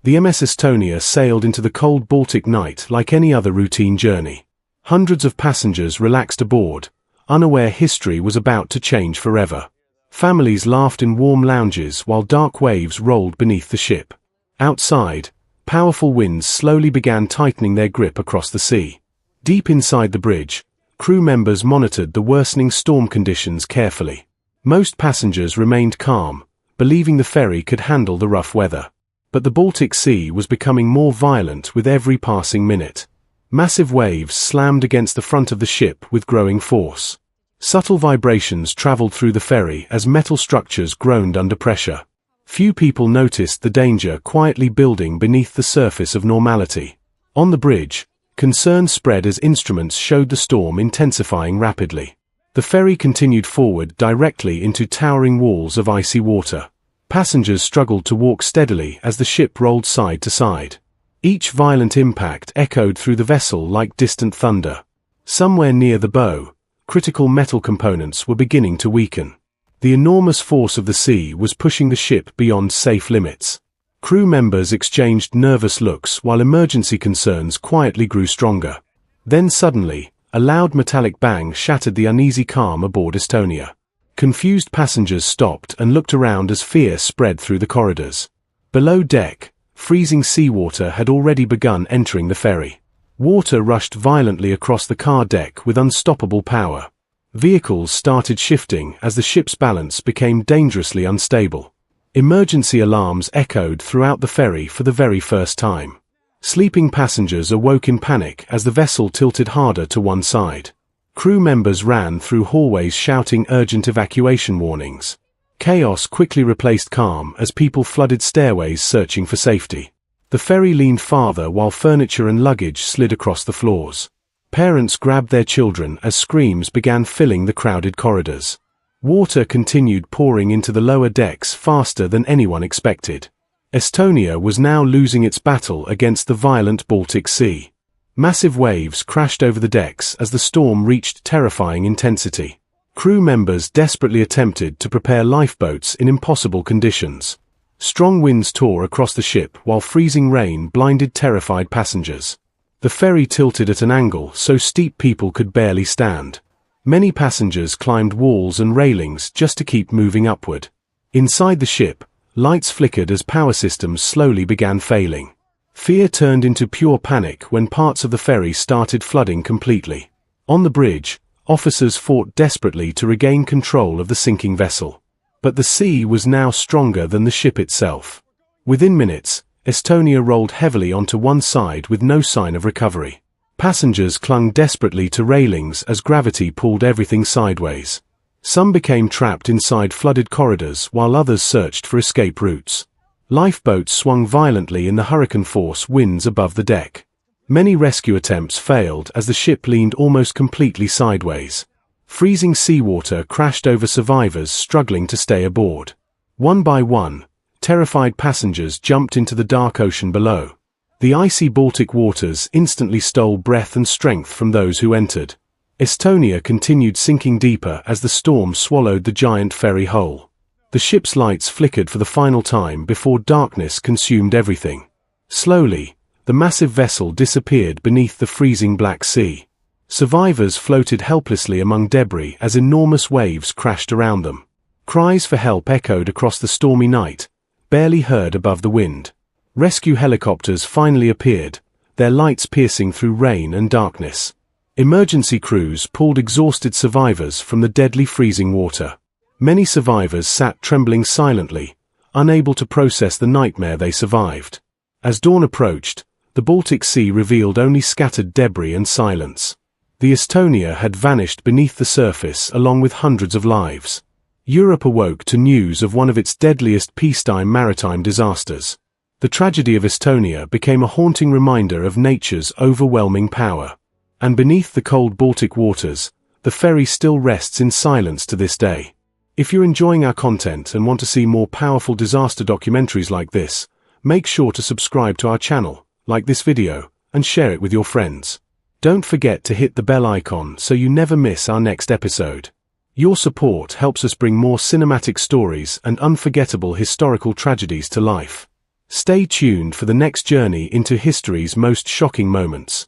The MS Estonia sailed into the cold Baltic night like any other routine journey. Hundreds of passengers relaxed aboard, unaware history was about to change forever. Families laughed in warm lounges while dark waves rolled beneath the ship. Outside, powerful winds slowly began tightening their grip across the sea. Deep inside the bridge, crew members monitored the worsening storm conditions carefully. Most passengers remained calm, believing the ferry could handle the rough weather. But the Baltic Sea was becoming more violent with every passing minute. Massive waves slammed against the front of the ship with growing force. Subtle vibrations traveled through the ferry as metal structures groaned under pressure. Few people noticed the danger quietly building beneath the surface of normality. On the bridge, concern spread as instruments showed the storm intensifying rapidly. The ferry continued forward directly into towering walls of icy water. Passengers struggled to walk steadily as the ship rolled side to side. Each violent impact echoed through the vessel like distant thunder. Somewhere near the bow, critical metal components were beginning to weaken. The enormous force of the sea was pushing the ship beyond safe limits. Crew members exchanged nervous looks while emergency concerns quietly grew stronger. Then suddenly, a loud metallic bang shattered the uneasy calm aboard Estonia. Confused passengers stopped and looked around as fear spread through the corridors. Below deck, freezing seawater had already begun entering the ferry. Water rushed violently across the car deck with unstoppable power. Vehicles started shifting as the ship's balance became dangerously unstable. Emergency alarms echoed throughout the ferry for the very first time. Sleeping passengers awoke in panic as the vessel tilted harder to one side. Crew members ran through hallways shouting urgent evacuation warnings. Chaos quickly replaced calm as people flooded stairways searching for safety. The ferry leaned farther while furniture and luggage slid across the floors. Parents grabbed their children as screams began filling the crowded corridors. Water continued pouring into the lower decks faster than anyone expected. Estonia was now losing its battle against the violent Baltic Sea. Massive waves crashed over the decks as the storm reached terrifying intensity. Crew members desperately attempted to prepare lifeboats in impossible conditions. Strong winds tore across the ship while freezing rain blinded terrified passengers. The ferry tilted at an angle so steep people could barely stand. Many passengers climbed walls and railings just to keep moving upward. Inside the ship, lights flickered as power systems slowly began failing. Fear turned into pure panic when parts of the ferry started flooding completely. On the bridge, officers fought desperately to regain control of the sinking vessel. But the sea was now stronger than the ship itself. Within minutes, Estonia rolled heavily onto one side with no sign of recovery. Passengers clung desperately to railings as gravity pulled everything sideways. Some became trapped inside flooded corridors while others searched for escape routes. Lifeboats swung violently in the hurricane-force winds above the deck. Many rescue attempts failed as the ship leaned almost completely sideways. Freezing seawater crashed over survivors struggling to stay aboard. One by one, terrified passengers jumped into the dark ocean below. The icy Baltic waters instantly stole breath and strength from those who entered. Estonia continued sinking deeper as the storm swallowed the giant ferry whole. The ship's lights flickered for the final time before darkness consumed everything. Slowly, the massive vessel disappeared beneath the freezing Black Sea. Survivors floated helplessly among debris as enormous waves crashed around them. Cries for help echoed across the stormy night, barely heard above the wind. Rescue helicopters finally appeared, their lights piercing through rain and darkness. Emergency crews pulled exhausted survivors from the deadly freezing water. Many survivors sat trembling silently, unable to process the nightmare they survived. As dawn approached, the Baltic Sea revealed only scattered debris and silence. The Estonia had vanished beneath the surface along with hundreds of lives. Europe awoke to news of one of its deadliest peacetime maritime disasters. The tragedy of Estonia became a haunting reminder of nature's overwhelming power. And beneath the cold Baltic waters, the ferry still rests in silence to this day. If you're enjoying our content and want to see more powerful disaster documentaries like this, make sure to subscribe to our channel, like this video, and share it with your friends. Don't forget to hit the bell icon so you never miss our next episode. Your support helps us bring more cinematic stories and unforgettable historical tragedies to life. Stay tuned for the next journey into history's most shocking moments.